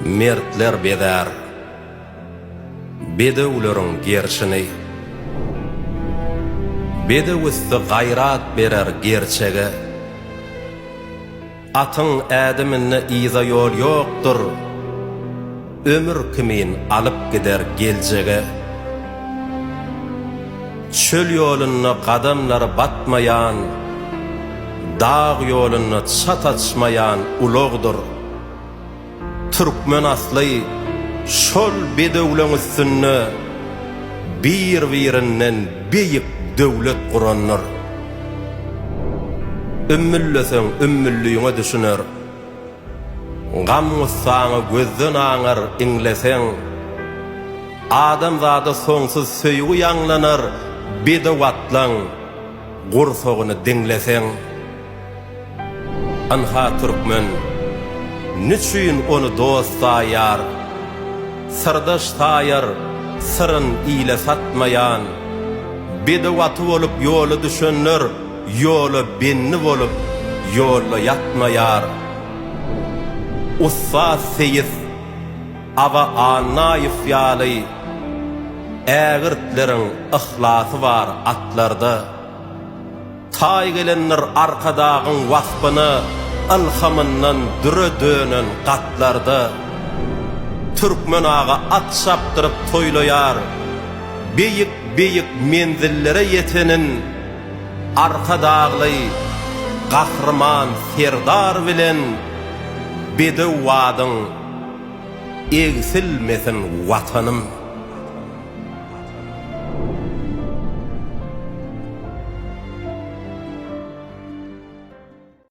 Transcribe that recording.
mertler bedär, bedewlerin gerçini, bedewüstü gayrat berer gerçege, atın ädiminne iza yol yoktur, ömür kimin alıp gider geljege, çöl yoluna kadamlar batmayan, dağ yoluna çat açmayan ulogdur. Türkmen aslı şol bedewleň üstünne bir-birinden beýik döwlet guranlar. Ümmüllesem ümmülliğine düşünür. Gam saňa gözden aňar iňleseň, adam zady soňsuz söýgü ýanglanar, bedewatlaň gursogyny diňleseň. Anha Türkmen niçin onu dost sayar, sırdaş sayar, sırın ile satmayan, bedewatı olup yolu düşünür, yolu benni olup yolu yatmayar. Ussa seyis, ava anayif ýaly, ägirtlerin ihlasy var atlarda. Tay gelenler arkadağın waspyny alhamından dürü dönen katlarda. Türkmen ağa at şaptırıp toylayar, beyik beyik menzillere yetenin, arka dağlı, gahrman serdar bilen, bedewwadın egsilmesin vatanım.